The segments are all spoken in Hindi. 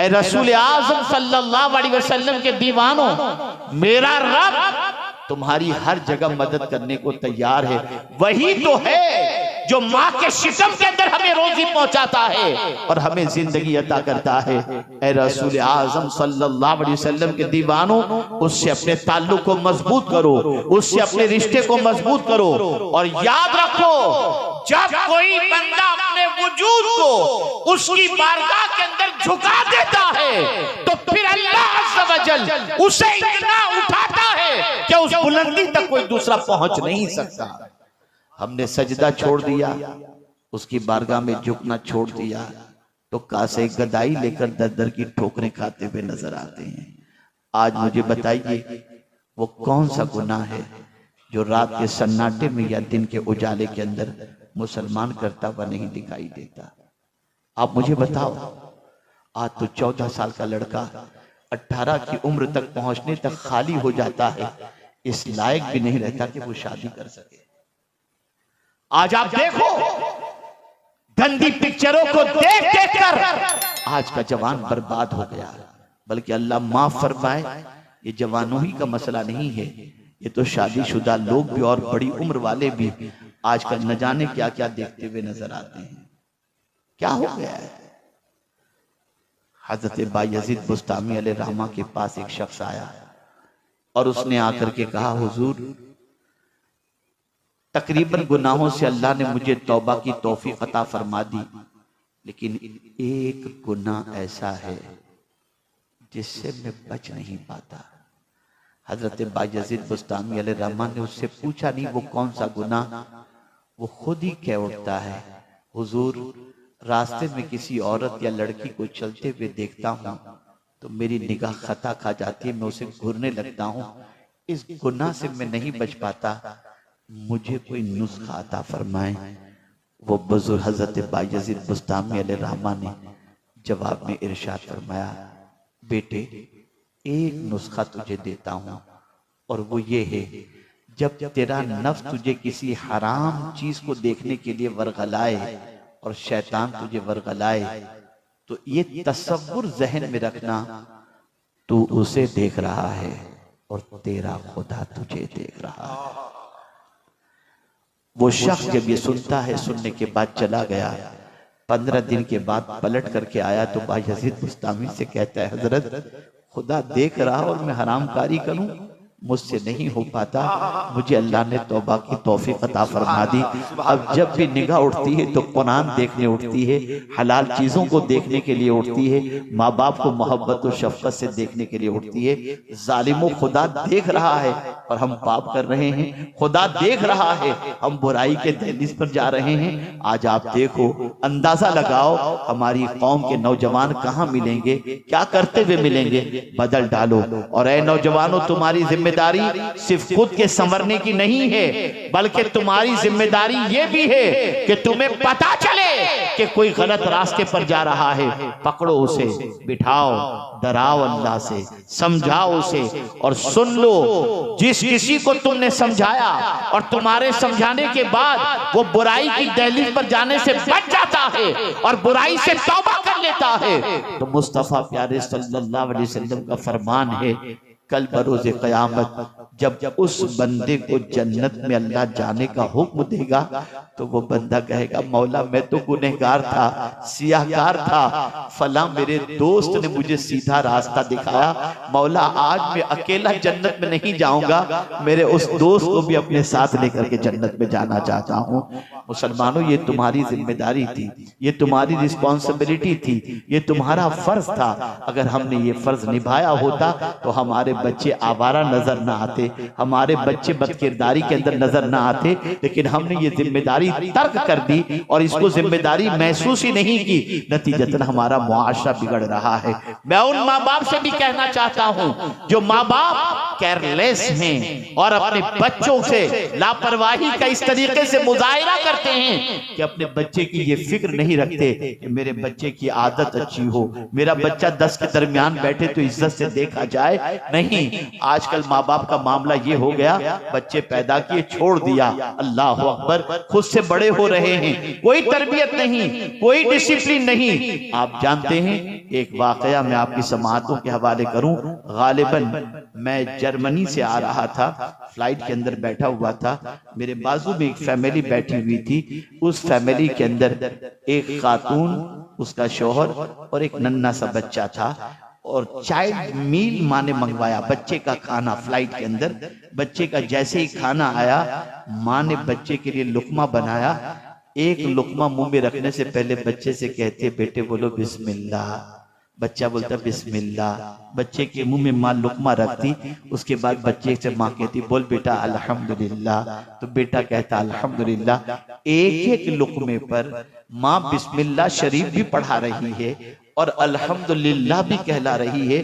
ऐ रसूल आज़म सल्लल्लाहु अलैहि वसल्लम के दीवानों, मेरा रब तुम्हारी हर जगह मदद करने को तैयार है। वही तो है जो माँ के शिकम के अंदर हमें रोजी पहुंचाता है और हमें जिंदगी अता करता है। ऐ रसूल आज़म सल्लल्लाहु अलैहि वसल्लम के दीवानों, उससे अपने ताल्लुक को मजबूत करो, उससे अपने रिश्ते को मजबूत करो। और याद रखो, जब कोई बंदा अपने वजूद को उसकी बारगाह के अंदर झुका देता है तो फिर अल्लाह अज़्ज़ व जल उसे इतना उठाता है कि उस बुलंदी तक कोई दूसरा पहुंच नहीं सकता। हमने सजदा छोड़ दिया, उसकी बारगाह में झुकना छोड़ दिया, तो कासे गदाई लेकर दर दर की ठोकरें खाते हुए नजर आते हैं। आज मुझे बताइए, वो कौन सा गुनाह है जो रात के सन्नाटे में या दिन के उजाले के अंदर मुसलमान करता हुआ नहीं दिखाई देता? आप मुझे बताओ। आज तो 14 साल का लड़का 18 की उम्र तक पहुंचने तक खाली हो जाता है, इस लायक भी नहीं रहता कि वो शादी कर सके। आज आप देखो, गंदी पिक्चरों को देख देख कर आज का जवान बर्बाद हो गया। बल्कि अल्लाह माफ फरमाए, ये जवानों ही का मसला नहीं है, ये तो शादीशुदा लोग भी और बड़ी उम्र वाले भी आजकल न जाने क्या क्या देखते हुए नजर आते हैं। क्या हो गया है? हजरत बायजीद बुस्तामी अलैहिर्रहमा के पास एक शख्स आया और उसने आकर के कहा, हुजूर, तकरीबन गुनाहों से अल्लाह ने मुझे तौबा की तौफीक अता फरमा दी, लेकिन एक गुनाह ऐसा है जिससे मैं बच नहीं पाता। हजरत बायजीद बुस्तामी अलैहिर्रहमा ने उससे पूछा, नहीं वो कौन सा गुनाह? वो खुद ही कह उठता है, हुजूर, रास्ते में किसी औरत या लड़की को चलते हुए देखता हूँ तो मेरी निगाह खता खा जाती है, मैं उसे घूरने लगता हूँ। इस गुनाह से मैं नहीं बच पाता, मुझे कोई नुस्खा अता फरमाए। वो बुजुर्ग हजरत बायजीद बुस्तामी अलैहिर्रहमा ने जवाब में इरशाद फरमाया, बेटे, एक नुस्खा तुझे देता हूँ, और वो ये है, जब तेरा नफ्स तुझे किसी हराम चीज को देखने के लिए वर्गलाए और शैतान तुझे वर्गलाए, तो ये तसव्वुर जहन में रखना, तू उसे देख रहा है और तेरा खुदा तुझे देख रहा है। वो शख्स जब ये सुनता है, सुनने के बाद चला गया। 15 दिन के बाद पलट करके आया तो बायजीद बुस्तामी से कहता है, हजरत, खुदा देख रहा और मैं हरामकारी करूं, मुझसे नहीं हो पाता, मुझे अल्लाह ने तौबा की तौफीक अता फरमा दी। अब जब भी निगाह उठती है तो कुरान देखने उठती है, हलाल चीजों को देखने के लिए उठती है, माँ बाप को मोहब्बत और शफकत से देखने के लिए उठती है। जालिमों, खुदा देख रहा है और हम पाप कर रहे हैं, खुदा देख रहा है हम बुराई के दहलीज पर जा रहे हैं। आज आप देखो, अंदाजा लगाओ हमारी कौम के नौजवान कहाँ मिलेंगे, क्या करते हुए मिलेंगे, बदल डालो। और ऐ नौजवानों, तुम्हारी जिम्मेदारी सिर्फ खुद के संवरने की नहीं है, बल्कि तुम्हारी जिम्मेदारी ये भी है कि तुम्हें पता चले कि कोई गलत रास्ते पर जा रहा है, पकड़ो उसे, बिठाओ, डराओ अल्लाह से, समझाओ उसे, और सुन लो, जिस किसी को तुमने समझाया और तुम्हारे समझाने के बाद वो बुराई की दहलीज पर जाने से बच जाता है और बुराई से तौबा कर लेता है, तो मुस्तफा प्यारे सल्लल्लाहु अलैहि वसल्लम का फरमान है, कल बरोज़े क़यामत जब उस बंदे को जन्नत में अल्लाह जाने का हुक्म देगा तो वो बंदा कहेगा, मौला मैं तो गुनहगार था, सियाहकार था, फला मेरे दोस्त ने मुझे सीधा रास्ता दिखाया, मौला आज मैं अकेला जन्नत में नहीं जाऊंगा, मेरे उस दोस्त को भी अपने साथ लेकर के जन्नत में जाना चाहता हूँ। मुसलमानों, ये तुम्हारी जिम्मेदारी थी, ये तुम्हारी रिस्पॉन्सिबिलिटी थी, ये तुम्हारा फर्ज था। अगर हमने ये फर्ज निभाया होता तो हमारे बच्चे आवारा नजर ना आते, हमारे बच्चे बदकिरदारी के अंदर नजर ना आते, लेकिन हमने ये जिम्मेदारी तर्क कर दी और इसको जिम्मेदारी महसूस ही नहीं की, नतीजतन हमारा मुआशरा बिगड़ रहा है। मैं उन माँ बाप से भी कहना चाहता हूँ जो माँ बाप केयरलेस हैं और अपने बच्चों से लापरवाही का इस तरीके से मुजाहिरा करते हैं कि अपने बच्चे की ये फिक्र नहीं रखते कि मेरे बच्चे की आदत अच्छी हो, मेरा बच्चा 10 के दरमियान बैठे तो इज्जत से देखा जाए। नहीं, आजकल माँ बाप का मामला ये हो गया, बच्चे पैदा किए, छोड़ दिया, अल्लाह अकबर, खुद से बड़े हो रहे हैं, कोई तरबियत नहीं, कोई डिसिप्लिन नहीं। आप जानते हैं, एक वाकया मैं आपकी समाअतों के हवाले करूं। गालिबन मैं जर्मनी से आ रहा था, फ्लाइट के अंदर बैठा हुआ था, मेरे बाजू में एक फैमिली बैठी हुई थी। उस फैमिली के अंदर एक खातून, उसका शौहर और एक नन्हा सा बच्चा था, और चाइल्ड मील माँ ने मंगवाया, बच्चे का खाना फ्लाइट के अंदर। बच्चे का जैसे ही खाना आया, माँ ने बच्चे के लिए लुकमा बनाया। एक लुकमा मुंह में रखने से पहले बच्चे से कहते, बेटे बोलो बिस्मिल्लाह। बच्चा बोलता बिस्मिल्लाह। बच्चे के मुंह में माँ लुकमा रखती, उसके बाद बच्चे से माँ कहती, बोल बेटा अल्हम्दुलिल्लाह। तो बेटा कहता अल्हम्दुलिल्लाह। एक एक लुकमे पर माँ बिस्मिल्लाह शरीफ भी पढ़ा रही है और अल्हम्दुलिल्लाह भी कहला रही है।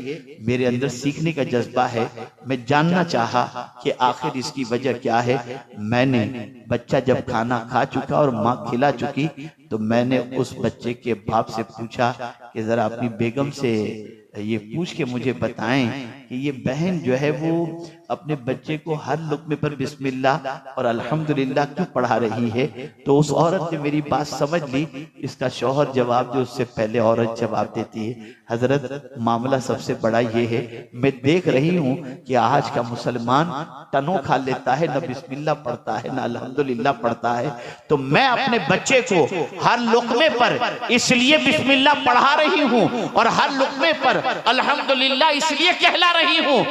मेरे अंदर सीखने का जज्बा है, मैं जानना चाहा कि आखिर इसकी वजह क्या है। मैंने बच्चा जब खाना खा चुका और माँ खिला चुकी, तो मैंने उस बच्चे के बाप से पूछा कि जरा अपनी बेगम से ये पूछ के मुझे बताएं कि ये बहन जो है वो अपने बच्चे को हर लुकमे पर बिस्मिल्लाह और अल्हम्दुलिल्लाह क्यों पढ़ा रही है। तो उस औरत ने मेरी बात समझ ली। इसका शौहर जवाब जो उससे पहले औरत जवाब देती है, हजरत मामला सबसे बड़ा ये है, मैं देख रही हूँ कि आज का मुसलमान टनो खा लेता है, ना बिस्मिल्लाह पढ़ता है, ना अल्हम्दुलिल्लाह पढ़ता है। तो मैं अपने बच्चे को हर लुकमे पर इसलिए बिस्मिल्लाह पढ़ा रही हूँ और हर लुकमे पर अल्हम्दुलिल्लाह इसलिए कहला रही हूँ,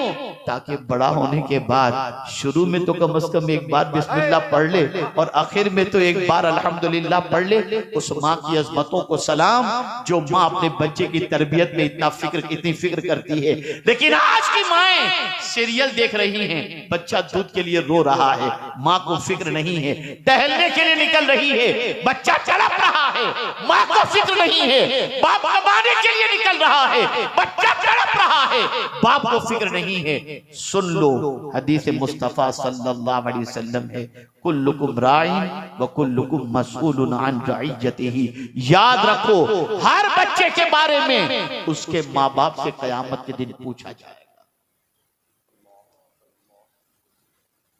ताकि बड़ा होने के बाद शुरू में तो कम से कम एक बार बिस्मिल्लाह पढ़ ले और आखिर में तो एक बार अल्हम्दुलिल्लाह पढ़ ले। उस माँ की अजमतों को सलाम, जो माँ अपने बच्चे की तरबियत में इतनी फिक्र करती है। लेकिन आज की माएं सीरियल देख रही हैं, बच्चा दूध के लिए रो रहा है, माँ को फिक्र नहीं है। टहलने के लिए निकल रही है, बच्चा तड़प रहा है, माँ को फिक्र नहीं है। बाप कमाने के लिए निकल रहा है, बच्चा तड़प रहा है, बाप को फिक्र नहीं है। सुन लो, हदीस मुस्तफा सल्लल्लाहु अलैहि वसल्लम है, कुल्लुकुम राइन व कुल्लुकुम मसऊलुन अन रइयतिही। याद रखो, हर बच्चे के बारे में उसके माँ बाप से कयामत के दिन पूछा जाएगा।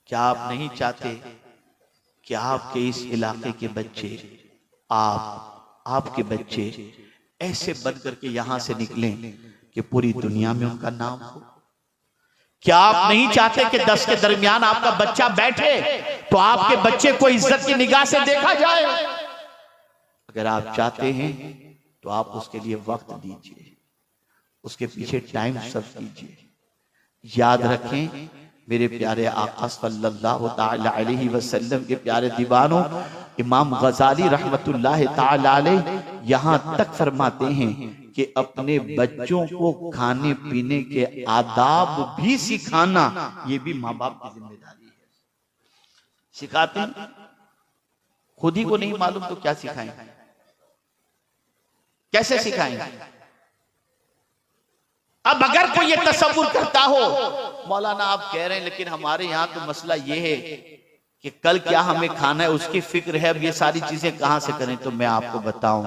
क्या आप नहीं चाहते कि आपके इस इलाके के बच्चे, आपके बच्चे ऐसे बन करके यहां से निकलें कि पूरी दुनिया में उनका नाम हो? क्या आप नहीं चाहते कि 10 के दरमियान आपका बच्चा बैठे तो आपके बच्चे को इज्जत की निगाह से देखा जाए? अगर आप चाहते हैं तो आप उसके लिए वक्त दीजिए, उसके पीछे टाइम सर्व कीजिए। याद रखें, मेरे प्यारे आका सल्लल्लाहु ताला अलैहि वसल्लम के प्यारे दीवानों, इमाम गजाली रहमतुल्लाह ताला अलैह यहां तक फरमाते हैं कि अपने बच्चों को खाने पीने के आदाब भी सिखाना, ये भी माँ बाप की जिम्मेदारी है। सिखाते हैं, खुद ही को नहीं मालूम तो क्या सिखाएंगे, कैसे सिखाएंगे? अब अगर कोई ये तसव्वुर करता हो, मौलाना आप कह रहे हैं लेकिन हमारे यहाँ तो मसला ये है कि कल क्या हमें खाना है उसकी फिक्र है, अब ये सारी चीजें कहां से करें? तो मैं आपको बताऊं,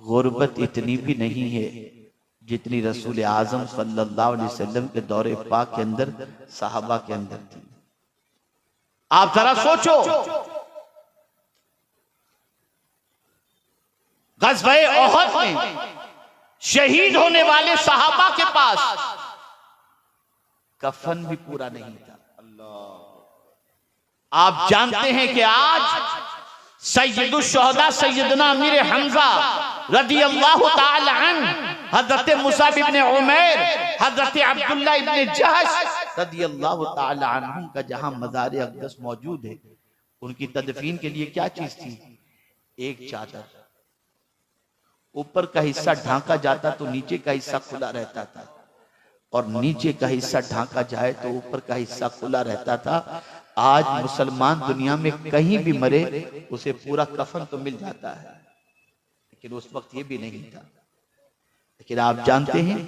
गुर्बत इतनी भी नहीं है जितनी रसूल आजम सल्लल्लाहु अलैहि वसल्लम के दौरे पाक के अंदर, सहाबा के अंदर थी। आप जरा सोचो, ग़ज़वे उहद में शहीद होने वाले सहाबा के पास कफन भी पूरा नहीं था। आप जानते हैं कि आज सैयदुश शुहदा सैयदना अमीर हमजा रदियल्लाहु ताला अन्हु, हजरत मुसाब इब्ने उमैर, हजरत अब्दुल्लाह इब्ने जहश रदियल्लाहु ताला अन्हुम का जहां मज़ार अक़दस मौजूद है, उनकी तदफीन के लिए क्या चीज थी? एक चादर। ऊपर का हिस्सा ढांका जाता तो नीचे का हिस्सा खुला रहता था, और नीचे का हिस्सा ढांका जाए तो ऊपर का हिस्सा खुला रहता था। आज मुसलमान दुनिया में कहीं भी मरे उसे पूरा कफन तो मिल जाता है, लेकिन उस वक्त ये भी नहीं था। लेकिन आप जानते हैं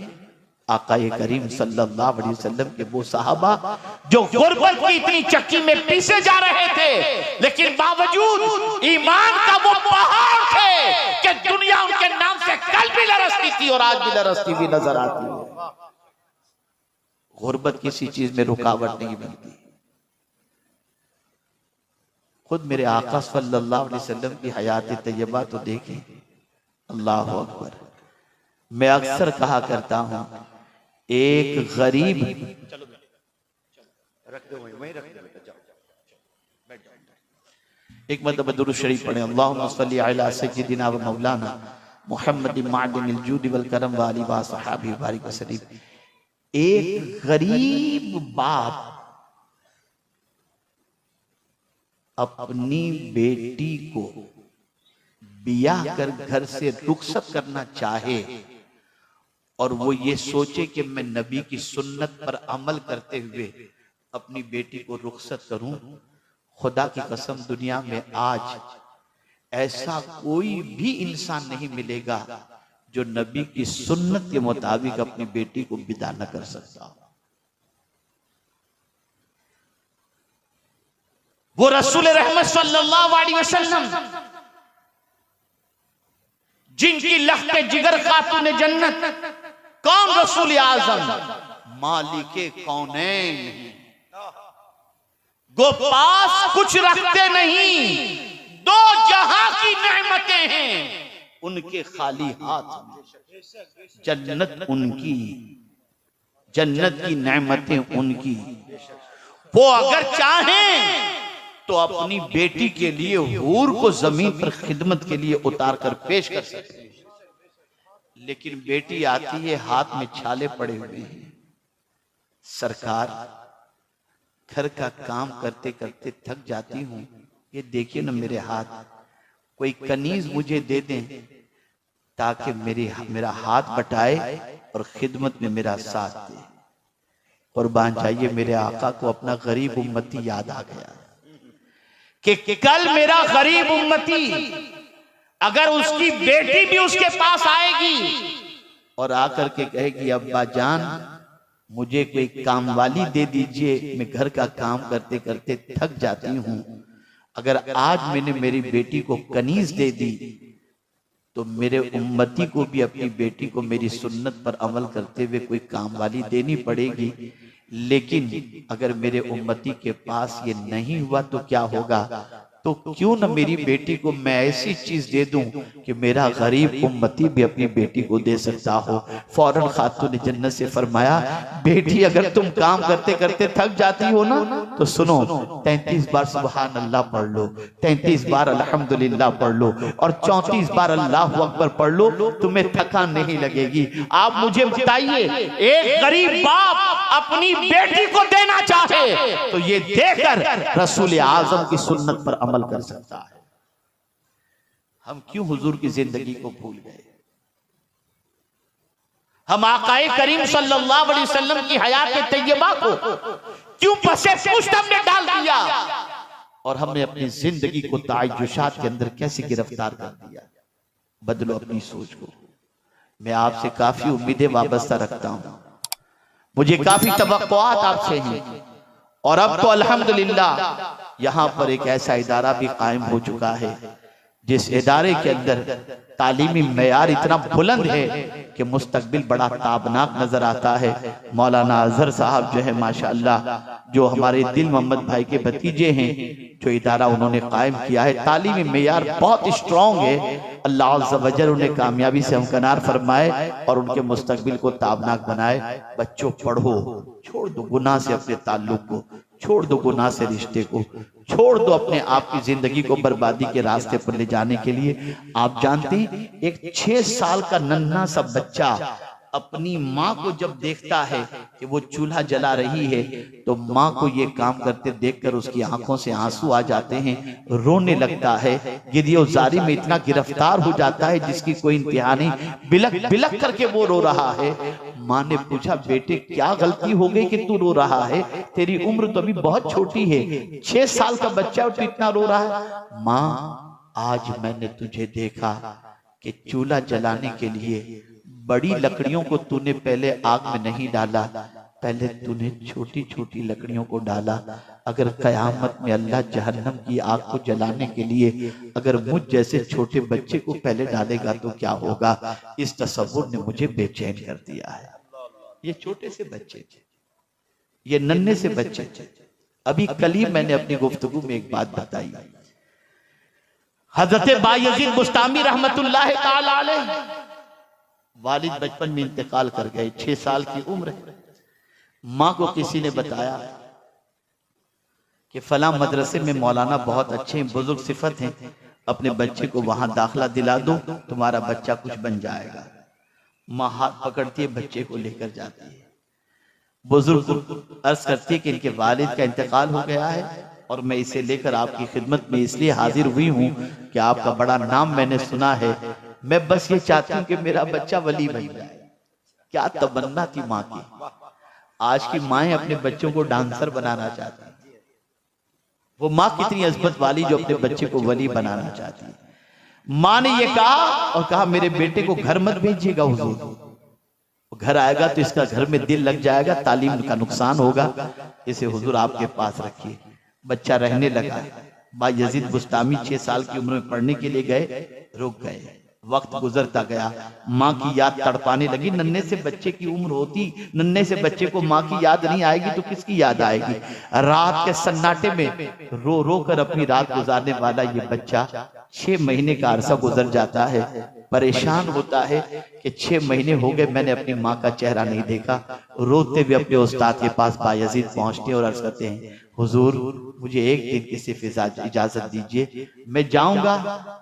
आका करीम सल्लल्लाहु अलैहि वसल्लम के वो सहाबा जो गुर्बत की इतनी चक्की में पीसे जा रहे थे, लेकिन बावजूद ईमान का वो पहाड़ थे कि दुनिया उनके नाम से कल भी लरसती थी और आज भी लरसती हुई नजर आती है। गुर्बत किसी चीज में रुकावट नहीं बनती। खुद मेरे आका सल्लल्लाहु अलैहि वसल्लम की हयात तैयबा तो देखें, अल्लाह अकबर। मैं अक्सर कहा करता हूं, एक गरीब, एक मतलब दुरूद शरीफ पढ़े, अल्लाहुम्मा सल्ली अला सय्यिदिना व मौलाना मुहम्मद मादिनिल जूद वल करम व आलि व सहाबी बारिक वसल्लम। एक गरीब बाप अपनी बेटी को बियाह कर घर से रुखसत करना चाहे और वो ये सोचे कि मैं नबी की सुन्नत पर अमल करते हुए अपनी बेटी को रुखसत करूं, खुदा की कसम दुनिया में आज ऐसा कोई भी इंसान नहीं मिलेगा जो नबी की सुन्नत के मुताबिक अपनी बेटी को विदा न कर सकता। वो रसूल रहमत सल्लल्लाहु अलैहि वसल्लम जिनकी लख्ते जिगर खातून जन्नत, कौन रसूल आजम, मालिके कौनैन, गो पास कुछ रखते नहीं, दो जहां की नेमतें हैं उनके खाली हाथ, जन्नत उनकी, जन्नत की नेमतें उनकी। वो अगर चाहें तो अपनी बेटी के लिए हूर को जमीन पर खिदमत के लिए उतार कर पेश कर सकते हैं, लेकिन बेटी आती है हाथ में छाले पड़े हुए हैं, सरकार घर का काम करते करते थक जाती हूं, ये देखिए ना मेरे हाथ, कोई कनीज मुझे दे दें ताकि मेरा हाथ बटाए और खिदमत में मेरा साथ दे। कुर्बान जाइए, मेरे आका को अपना गरीब उम्मती याद आ गया कि कल मेरा गरीब उम्मती अगर उसकी बेटी भी उसके पास आएगी और आकर के कहेगी अब्बा जान मुझे कोई काम वाली दे दीजिए, मैं घर का काम करते करते थक जाती हूं, अगर आज मैंने मेरी बेटी को कनीज दे दी तो मेरे उम्मती को भी अपनी बेटी को मेरी सुन्नत पर अमल करते हुए कोई काम वाली देनी पड़ेगी। लेकिन अगर मेरे उम्मती के पास ये नहीं हुआ तो क्या होगा, तो क्यों न मेरी बेटी को मैं ऐसी चीज दे दूं कि मेरा गरीब उम्मती भी अपनी बेटी को दे सकता हो। फौरन खातून जन्नत से फरमाया, बेटी अगर तुम काम करते करते थक जाती हो ना तो सुनो, 33 बार सुभान अल्लाह पढ़ लो, 33 बार अल्हम्दुलिल्लाह पढ़ लो और 34 बार अल्लाहु अकबर पढ़ लो, तुम्हें थकान नहीं लगेगी। आप मुझे बताइए, एक गरीब बाप अपनी बेटी को देना चाहे तो ये देकर रसूल आजम की सुन्नत पर अमल कर सकता है। हम क्यों हुजूर की जिंदगी को भूल गए? हम आकाए करीम सल्लल्लाहु अलैहि वसल्लम की हयात तैयबा को क्यों पसे पुष्ट हमने डाल दिया और हमने अपनी जिंदगी को ताजुशात के अंदर कैसे गिरफ्तार कर दिया? बदलो अपनी सोच को। मैं आपसे काफी उम्मीदें वाबस्ता रखता हूं, मुझे काफी तवक्कुआत आपसे हैं और अब तो अल्हम्दुलिल्लाह यहाँ पर एक ऐसा इदारा भी कायम हो चुका है जिस इदारे के अंदर तालीमी मेयार इतना बुलंद है कि मुस्तकबिल बड़ा ताबनाक नजर आता है। मौलाना अजहर साहब जो है माशाअल्लाह, जो हमारे दिल मोहम्मद भाई के भतीजे हैं, जो इदारा उन्होंने कायम किया है, तालीमी मेयार बहुत स्ट्रॉन्ग है। अल्लाह अज़्ज़ व जल उन्हें कामयाबी से हमकनार फरमाए और उनके मुस्तकबिल को ताबनाक बनाए। बच्चों पढ़ो, छोड़ दो गुनाह से अपने ताल्लुक को, छोड़ दो गुनाह से रिश्ते को, छोड़ दो अपने आप की जिंदगी को बर्बादी के रास्ते पर ले जाने के लिए। आप जानते हैं, एक 6 साल का नन्हा सा बच्चा अपनी माँ को जब देखता है कि वो चूल्हा जला रही है तो माँ को ये काम करते देखकर उसकी आंखों से आंसू आ जाते हैं, रोने लगता है, गिरियोजारी में इतना गिरफ्तार हो जाता है जिसकी कोई इंतहा नहीं, बिलक बिलक करके वो रो रहा है। माँ ने पूछा, बेटे क्या गलती हो गई कि तू रो रहा है? तेरी उम्र तो अभी बहुत छोटी है, 6 साल का बच्चा और तू इतना रो रहा है। माँ, आज मैंने तुझे देखा कि चूल्हा जलाने के लिए बड़ी लकड़ियों को तूने पहले आग में नहीं डाला, पहले तूने छोटी छोटी लकड़ियों को डाला। अगर कयामत में अल्लाह जहन्नम की आग को जलाने के लिए अगर मुझ जैसे छोटे बच्चे को पहले डालेगा तो क्या होगा? इस तसव्वुर ने मुझे बेचैन कर दिया है। ये छोटे से बच्चे थे, ये नन्हे से बच्चे। अभी कल ही मैंने अपनी गुफ्तगू में एक बात बताई, हजरत बायजीद बुस्तामी रहमतुल्लाह ताला अलैह वालिद बचपन में इंतकाल कर गए, 6 साल की उम्र है। माँ को किसी ने बताया कि फला मदरसे में मौलाना बहुत अच्छे हैं, बुजुर्ग सिफत हैं, अपने बच्चे को वहां दाखिला दिला दो, तुम्हारा बच्चा कुछ बन जाएगा। माँ हाथ पकड़ती है, बच्चे को लेकर जाती है। बुजुर्ग अर्ज करती है कि इनके वालिद का इंतकाल हो गया है और मैं इसे लेकर आपकी खिदमत में इसलिए हाजिर हुई हूँ कि आपका बड़ा नाम मैंने सुना है, मैं बस ये चाहती हूँ कि मेरा बच्चा वली बन जाए। क्या तमन्ना थी माँ की। आज की माएं अपने बच्चों को डांसर बनाना चाहती हैं, वो माँ कितनी अज़मत वाली जो अपने बच्चे को वली बनाना चाहती है। माँ ने ये कहा और कहा मेरे बेटे को घर मत भेजिएगा हुजूर, घर आएगा तो इसका घर में दिल लग जाएगा, तालीम का नुकसान होगा, इसे हुजूर आपके पास रखिए। बच्चा रहने लगा। बायजीद बुस्तामी 6 साल की उम्र में पढ़ने के लिए गए, रुक गए। वक्त गुजरता गया, माँ की याद तड़पाने लगी। नन्हे से बच्चे की उम्र होती, नन्हे से बच्चे को माँ की याद नहीं आएगी तो किसकी याद आएगी। रात के सन्नाटे में रो रो कर अपनी रात गुजारने वाला ये बच्चा 6 महीने का अरसा गुजर जाता है। परेशान होता है कि 6 महीने हो गए मैंने अपनी माँ का चेहरा नहीं देखा। रोते हुए अपने उस्ताद के पास बायजीद पहुंचते और अर्ज करते हैं, हुजूर मुझे एक दिन की सिर्फ इजाजत दीजिए, मैं जाऊंगा,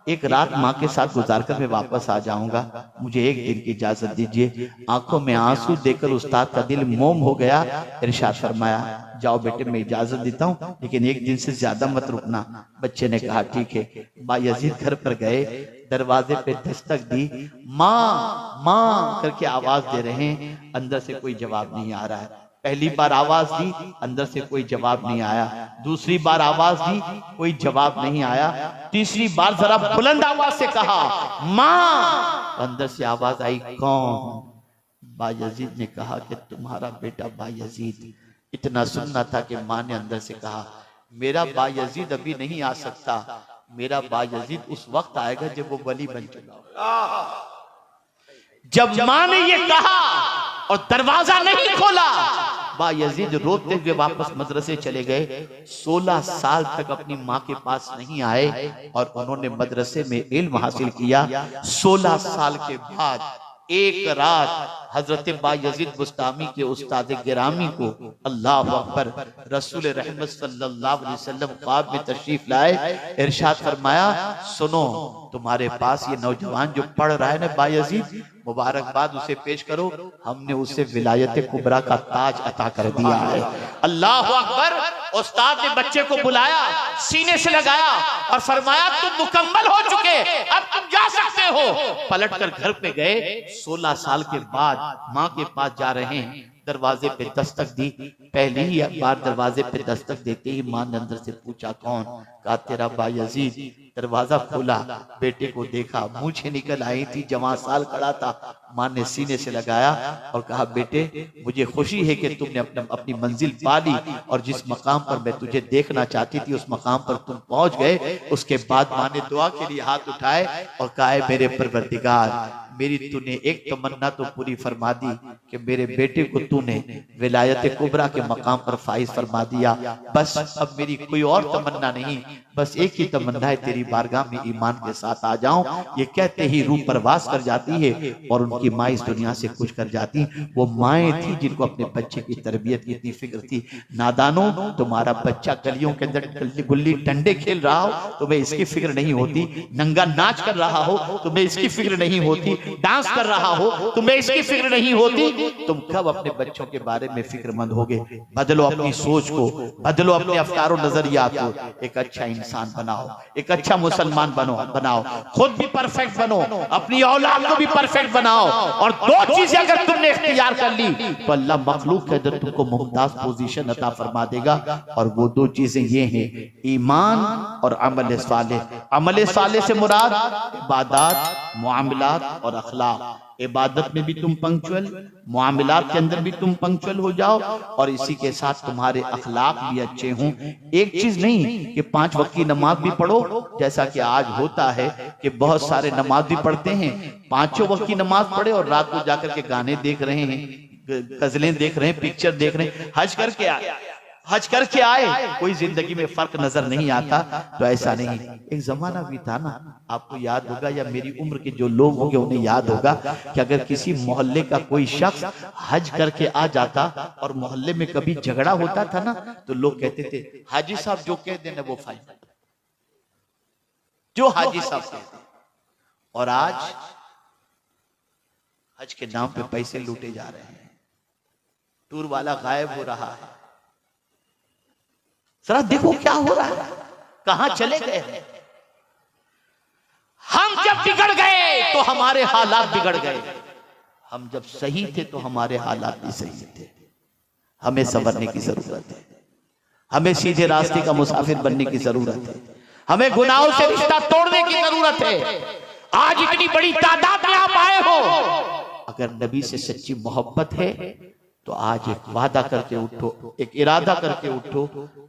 एक रात माँ के साथ गुजारकर मैं वापस आ जाऊंगा, मुझे एक दिन की इजाजत दीजिए। आंखों में आंसू देकर उस्ताद का दिल मोम हो गया। इरशाद फरमाया, जाओ बेटे मैं इजाजत देता हूँ, लेकिन एक दिन से ज्यादा मत रुकना। बच्चे ने कहा ठीक है। बायजीद घर पर गए, दरवाजे पे दस्तक दी, माँ माँ करके आवाज दे रहे हैं, अंदर से कोई जवाब नहीं आ रहा है। पहली बार आवाज दी, अंदर से कोई जवाब नहीं आया। दूसरी बार आवाज दी, कोई जवाब नहीं आया। तीसरी बार जरा बुलंद आवाज से कहा, माँ। अंदर से आवाज आई, कौन? बायजीद ने कहा कि तुम्हारा बेटा बायजीद। इतना सुनना था कि माँ ने अंदर से कहा, मेरा बायजीद अभी नहीं आ सकता, मेरा बायजीद उस वक्त आएगा जब वो वली बन चुका। जब माँ ने ये कहा और दरवाजा नहीं खोला, बायजीद रोते हुए वापस मदरसे चले गए। 16 साल तक अपनी माँ के पास नहीं आए और उन्होंने मदरसे में इल्म हासिल किया। 16 साल के बाद एक रात हजरत बायजीद बुस्तामी के उस्ताद गिरामी को अल्लाह अकबर रसूल रहमत सल्लल्लाहु अलैहि वसल्लम ख्वाब में तशरीफ लाए। इरशाद फरमाया, सुनो तुम्हारे पास ये नौजवान जो पढ़ रहा है ना बायजीद, मुबारकबाद उसे पेश करो, हमने उसे विलायत कुबरा का ताज अता कर दिया है। अल्लाह अकबर। उस्ताद ने बच्चे को बुलाया, सीने से लगाया और फरमाया, तुम मुकम्मल हो चुके, अब तुम जा सकते हो। पलटकर घर पे गए। 16 साल के बाद माँ के पास जा रहे हैं, दरवाजे पे दस्तक दी। पहली ही बार दरवाजे पे दस्तक देते ही माँ ने अंदर से पूछा, कौन? कहा तेरा बायजीद। दरवाजा खोला, बेटे को देखा, मूछें निकल आई थी, जवां साल खड़ा था। माँ ने सीने से लगाया और कहा, बेटे मुझे खुशी है कि तुमने अपनी मंजिल पा ली और जिस मकाम पर मैं तुझे देखना चाहती थी उस मकाम पर तुम पहुंच गए। उसके बाद माँ ने दुआ के लिए हाथ उठाए और कहा, मेरे परवरदिगार, मेरी तूने एक तमन्ना तो पूरी फरमा दी कि मेरे बेटे को तूने विलायत कुबरा के मकाम पर फाइज फरमा दिया। बस अब मेरी कोई और तमन्ना नहीं, बस एक ही तमन्ना है, तेरी बारगाह में ईमान के साथ आ जाऊं। ये कहते ही रूह परवास कर जाती है और उनकी माँ इस दुनिया से कुछ कर जाती। वो माएँ थी जिनको अपने बच्चे की तरबियत की इतनी फिक्र थी। नादानो, तुम्हारा बच्चा गलियों के अंदर गुल्ली डंडे खेल रहा हो, तुम्हें इसकी फिक्र नहीं होती। नंगा नाच कर रहा हो, तुम्हें इसकी फिक्र नहीं होती। डांस कर रहा हो, तुम्हें इसकी फिक्र नहीं होती। तुम कब अपने बच्चों के बारे में फिक्रमंद होगे? बदलो अपनी सोच को, बदलो अपने अफकार और नजरियात को। एक अच्छा इंसान बनाओ, एक अच्छा मुसलमान बनाओ, खुद भी परफेक्ट बनो, अपनी औलाद को भी परफेक्ट बनाओ। और 2 चीजें अगर तुमने इख्तियार कर ली तो अल्लाह मखलूक के अंदर तुमको मुमताज पोजीशन अता फरमा देगा। और वो 2 चीजें ये हैं, ईमान और अमल सालेह। अमल सालेह से मुराद इबादत, मुआमलात और अखलाक। इबादत में भी तुम पंक्चुअल, मुआमलात के अंदर भी तुम पंक्चुअल हो जाओ और इसी के साथ तुम्हारे अखलाक भी अच्छे हों। एक चीज नहीं कि 5 वक्त की नमाज भी पढ़ो, जैसा कि आज होता है कि बहुत सारे नमाज भी पढ़ते हैं, 5 वक्त की नमाज पढ़े और रात को जाकर के गाने देख रहे हैं। गजलें देख रहे हैं, पिक्चर देख रहे हैं, हज करके आए, कोई जिंदगी में फर्क नजर नहीं आता। तो ऐसा नहीं, एक जमाना भी था ना, आपको याद होगा या मेरी उम्र के जो लोग होंगे उन्हें याद होगा कि अगर किसी मोहल्ले का कोई शख्स हज करके आ जाता और मोहल्ले में कभी झगड़ा होता था ना, तो लोग कहते थे हाजी साहब जो कह देना वो फाइनल, जो हाजी साहब कहते। और आज हज के नाम पे पैसे लूटे जा रहे हैं, टूर वाला गायब हो रहा है। जरा देखो क्या हो रहा है, कहां चले गए हैं। हम जब बिगड़ गए तो हमारे हालात बिगड़ गए, हम जब सही थे तो हमारे हालात भी सही थे। हमें संवरने की जरूरत है, हमें सीधे रास्ते का मुसाफिर बनने की जरूरत है, हमें गुनाहों से रिश्ता तोड़ने की जरूरत है। आज इतनी बड़ी तादाद में आप आए हो, अगर नबी से सच्ची मोहब्बत है तो आज एक वादा करके उठो, एक इरादा करके उठो,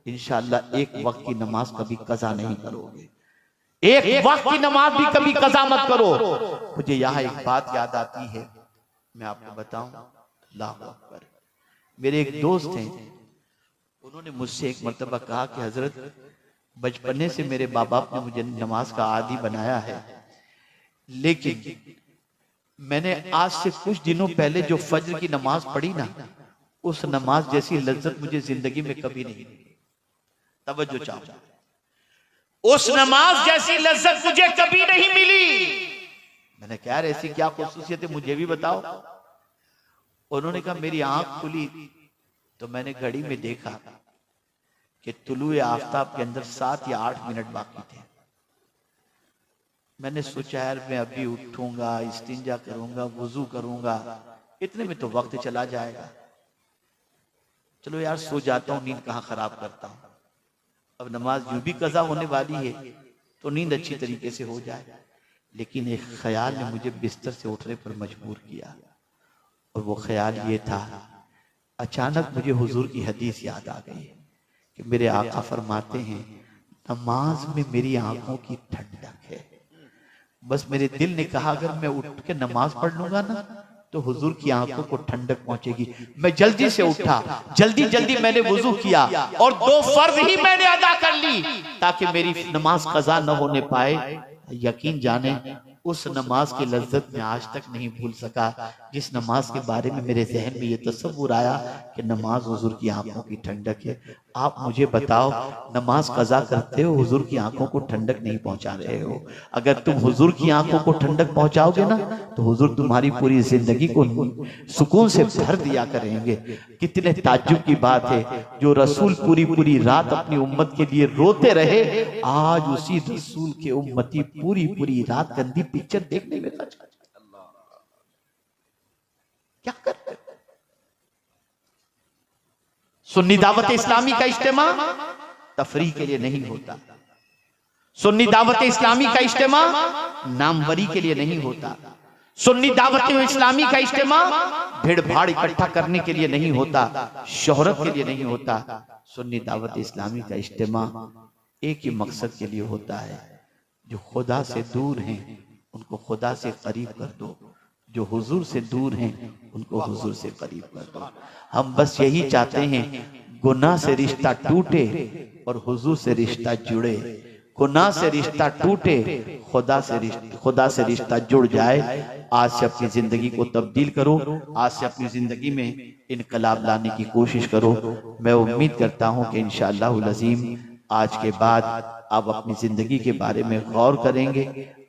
इंशाअल्लाह एक वक्त की नमाज कभी कज़ा नहीं करोगे, एक वक्त की नमाज भी कभी कज़ा मत करो। मुझे यहाँ एक बात याद आती है, मैं आपको बताऊं, अल्लाहु अकबर। मेरे एक दोस्त हैं, उन्होंने मुझसे एक मर्तबा कहा कि हजरत, बचपने से मेरे माँ बाप ने मुझे नमाज का आदी बनाया है, लेकिन मैंने आज से कुछ दिनों पहले जो फज्र की नमाज पढ़ी ना, उस नमाज जैसी लज्जत मुझे जिंदगी में कभी नहीं मिली। तवज्जो चाहो, उस नमाज जैसी लज्जत मुझे कभी नहीं मिली। मैंने कहा यार ऐसी क्या खुसूसियत है, मुझे भी बताओ। उन्होंने कहा मेरी आंख खुली तो मैंने घड़ी में देखा कि तुलुए आफताब के अंदर 7 या 8 मिनट बाकी थे। मैंने सोचा यार मैं अभी उठूंगा, इस्तिंजा करूंगा, वुजू करूंगा, इतने में तो वक्त चला जाएगा, चलो यार सो जाता हूँ, नींद कहाँ खराब करता हूँ। अब नमाज यूं भी कज़ा होने वाली है तो नींद अच्छी तरीके से हो जाए। लेकिन एक ख्याल ने मुझे बिस्तर से उठने पर मजबूर किया, और वो ख्याल ये था, अचानक मुझे हुजूर की हदीस याद आ गई कि मेरे आका फरमाते हैं नमाज में मेरी आंखों की ठंडक है। बस मेरे दिल ने कहा अगर मैं उठ के नमाज पढ़ लूंगा ना तो हुजूर की आंखों को ठंडक पहुंचेगी। मैं जल्दी से उठा, जल्दी मैंने वुजू किया और 2 फर्ज ही मैंने अदा कर ली ताकि मेरी नमाज कज़ा न होने पाए। यकीन जाने उस नमाज की लज्जत में आज तक नहीं भूल सका, जिस नमाज के बारे में मेरे जहन में ये तसव्वुर आया कि नमाज हुजूर की आंखों की ठंडक है। आप मुझे बताओ, नमाज कज़ा करते हो, हुजूर की आंखों को ठंडक नहीं पहुंचा रहे हो। अगर तुम हुजूर की आंखों को ठंडक पहुंचाओगे ना तो हुजूर तुम्हारी पूरी जिंदगी को सुकून से भर दिया करेंगे। कितने ताज्जुब की बात है, जो रसूल पूरी रात अपनी उम्मत के लिए रोते रहे, आज उसी रसूल के उम्मती पूरी रात गंदी पिक्चर देखने में लगा। क्या करते? सुन्नी दावत इस्लामी का इज्तिमा तफरीह के लिए नहीं होता, सुन्नी दावत इस्लामी का इज्तिमा नामवरी के लिए नहीं होता, सुन्नी दावत इस्लामी का इज्तिमा भीड़ भाड़ इकट्ठा करने के लिए नहीं होता, शोहरत के लिए नहीं होता। सुन्नी दावत इस्लामी का इज्तिमा एक ही मकसद के लिए होता है, जो खुदा से दूर हैं उनको खुदा से करीब कर दो, जो हुजूर से दूर हैं उनको हुजूर से करीब कर दो। हम बस यही चाहते हैं गुनाह से रिश्ता टूटे और हुजूर से रिश्ता जुड़े, गुनाह से रिश्ता टूटे, खुदा से रिश्ता जुड़ जाए। आज से अपनी जिंदगी को तब्दील करो, आज से अपनी जिंदगी में इनकलाब लाने की कोशिश करो। मैं उम्मीद करता हूं कि इंशाअल्लाह अज़ीम आज के बाद आप अपनी जिंदगी के बारे में गौर करेंगे,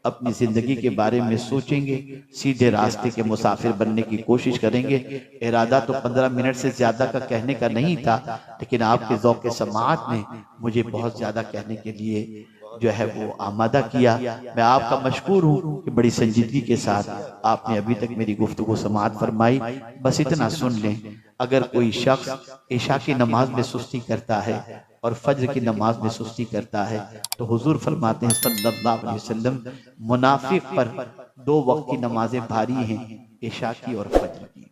अपनी जिंदगी के बारे में सोचेंगे, सीधे रास्ते के मुसाफिर बनने की कोशिश करेंगे। इरादा तो 15 मिनट से ज्यादा का कहने का नहीं था, लेकिन आपके ज़ौक़ समाअत ने मुझे बहुत ज्यादा कहने के लिए जो है वो आमादा किया। मैं आपका मशकूर हूँ कि बड़ी संजीदगी के साथ आपने अभी तक मेरी गुफ्तगू समाअत फरमाई। बस इतना सुन लें, अगर कोई शख्स इशा की नमाज में सुस्ती करता है और फज्र की नमाज में सुस्ती करता है तो हुजूर फरमाते हैं सल्लल्लाहु अलैहि वसल्लम, मुनाफिक पर 2 वक्त की नमाजें भारी हैं, इशा की और फज्र की।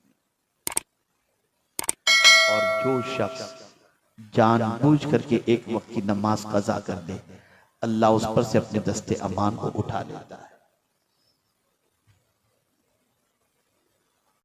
और जो शख्स जानबूझ करके एक वक्त की नमाज कज़ा कर दे, अल्लाह उस पर से अपने दस्ते अमान को उठा लेता है।